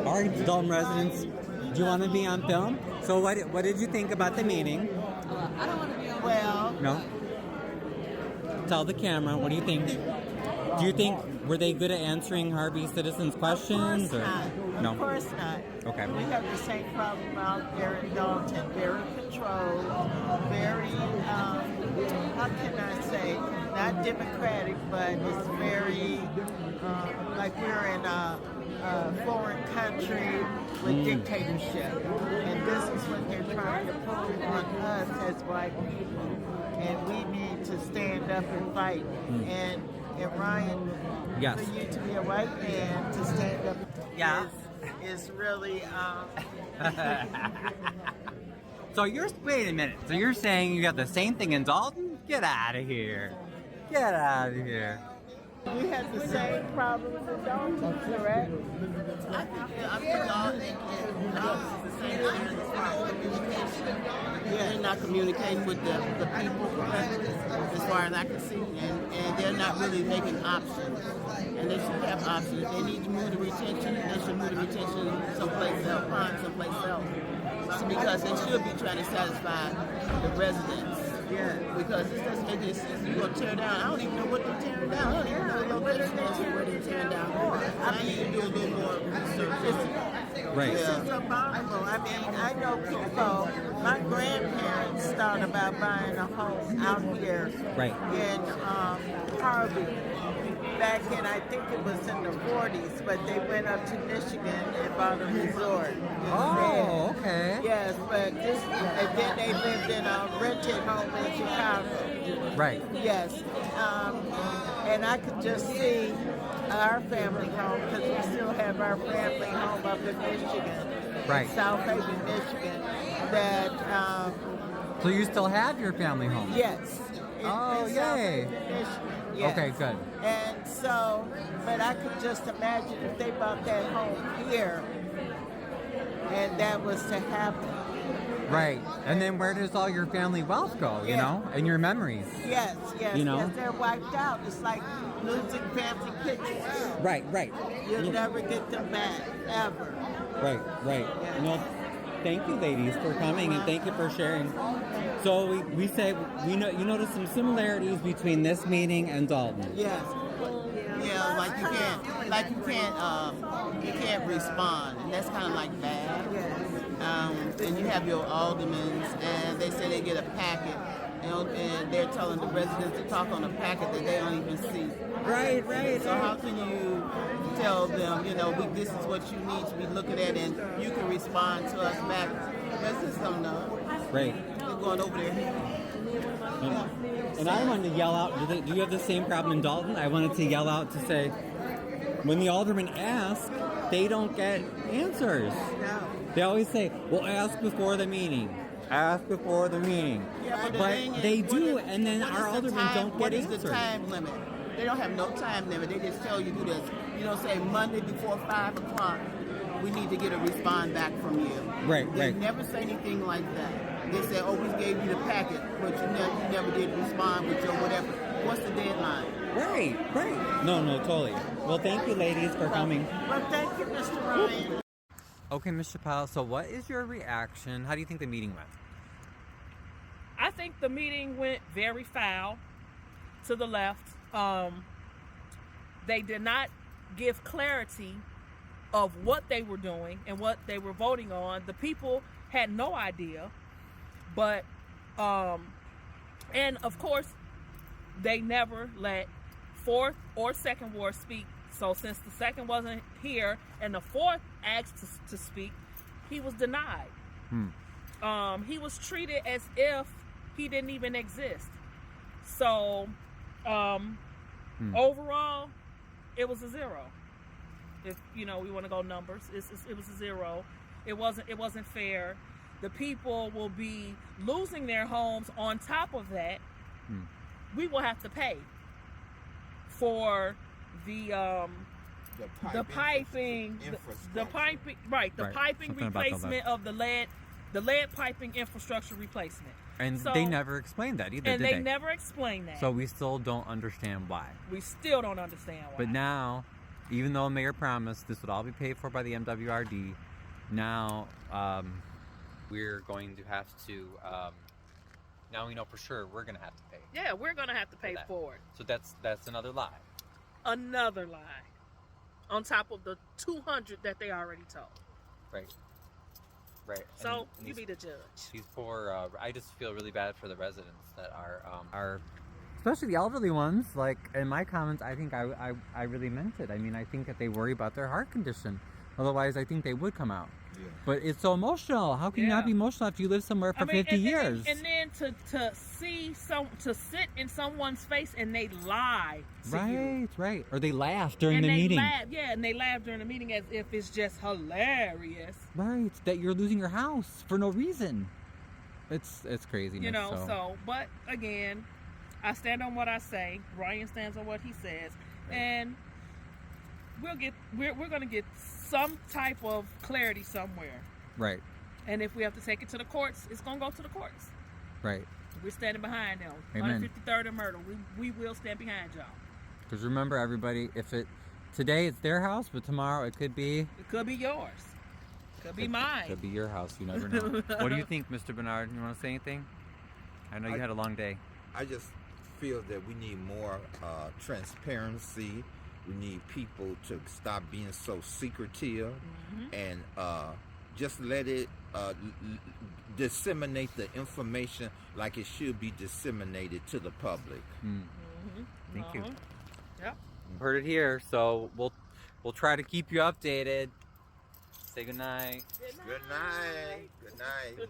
All right, Dolton residents, do you want to be on film? So what did you think about the meeting? I don't want to be on. Well, No? Tell the camera, what do you think? Do you think, were they good at answering Harvey's citizens' questions? of course not. No? Of course not. Okay. We have the same problem out there in Dolton. Very controlled, very, how can I say, not democratic, but it's very, like we're in a foreign country with dictatorship. And this is what they're trying to pull on us as white people. And we need to stand up and fight. And Ryan, Yes. for you to be a white man to stand up Yeah. is really So wait a minute. So you're saying you got the same thing in Dolton? Get out of here. Get out of here. we have the same problems in Dolton, correct? I think all is the same thing as far as communication. They're not communicating with the people as far as I can see, and they're not really making options. And they should have options. If they need to move the retention, they should move the retention someplace else, find someplace else. Because they should be trying to satisfy the residents. Yeah. Because this doesn't make any sense. You're going to tear down. I don't even know what they're tearing down. I don't even know the location of where they're tearing down. I need to do a little more research. Right. This is abominable. I mean, I know people, my grandparents thought about buying a home out here Right. in Harvey. Back in, I think it was in the 40s, but they went up to Michigan and bought a resort. Oh, okay. Yes, but this, and then they lived in a rented home in Chicago. Right. Yes, and I could just see our family home because we still have our family home up in Michigan, Right. South Haven, Michigan. That So you still have your family home? yes. Oh, in South yay. Haven, Michigan. Yes. Okay, good. And so, but I could just imagine if they bought that home here, and that was to happen. Right. And then where does all your family wealth go, you Yeah. know? And your memories? Yes, You know? yes, they're wiped out. It's like losing family pictures. Right. You'll never get them back, ever. Right. Yeah. Well, thank you, ladies, for coming, and thank you for sharing. So we say you notice some similarities between this meeting and Dolton. Yes. Yeah, you can't respond, and that's kind of like bad. Yes. And you have your aldermen, and they say they get a packet, and they're telling the residents to talk on a packet that they don't even see. Right. So how can you tell them, this is what you need to be looking at, and you can respond to us back? Residents don't know. Right. They're going over their head. And I wanted to yell out, do you have the same problem in Dolton? I wanted to yell out to say, when the aldermen ask, they don't get answers. No. They always say, well, ask before the meeting. Ask before the meeting. Yeah, but the But thing is, they what do, is- and then what our is the aldermen time- don't get What is answers. the time limit? They don't have no time limit. They just tell you do this. Say Monday before 5 o'clock, we need to get a response back from you. Right. They never say anything like that. They say, oh, we gave you the packet, but you never did respond with your whatever. What's the deadline? Right. No, totally. Well, thank you, ladies, for coming. Well, thank you, Mr. Ryan. Okay, Mr. Powell, so what is your reaction? How do you think the meeting went? I think the meeting went very foul to the left. They did not give clarity of what they were doing and what they were voting on. The people had no idea. But, and of course, they never let fourth or second ward speak. So since the second wasn't here and the fourth asked to speak, he was denied. He was treated as if he didn't even exist. So overall, it was a zero. If we want to go numbers, it was a zero. It wasn't fair. The people will be losing their homes. On top of that, we will have to pay for the piping replacement of the lead piping infrastructure replacement. And they never explained that either, And did they never explained that. So we still don't understand why. We still don't understand why. But now, Even though Mayor promised this would all be paid for by the MWRD, now we're going to have to. Now we know for sure we're going to have to pay. Yeah, we're going to have to pay for it. So that's another lie. Another lie. On top of the 200 that they already told. Right. Right. So and you be the judge. These poor. I just feel really bad for the residents that are, especially the elderly ones. Like in my comments, I think I really meant it. I mean, I think that they worry about their heart condition. Otherwise, I think they would come out. Yeah. But it's so emotional. How can you not be emotional after you live somewhere for 50 years? And then to sit in someone's face and they lie to you. Right. Or they laugh during the meeting. And they laugh during the meeting as if it's just hilarious. Right. That you're losing your house for no reason. It's crazy. You know, but again, I stand on what I say. Ryan stands on what he says. And we're going to get some type of clarity somewhere. Right. And if we have to take it to the courts, it's going to go to the courts. Right. We're standing behind them. Amen. 153rd and Myrtle. We will stand behind y'all. Because remember, everybody, today it's their house, but tomorrow it could be... It could be yours. Could be mine. Could be your house. You never know. What do you think, Mr. Bernard? You want to say anything? I know you had a long day. I just feel that we need more transparency. We need people to stop being so secretive and just let it disseminate the information like it should be disseminated to the public. Thank you. Yep. Heard it here, so we'll try to keep you updated. Say good night. Good night. Good night.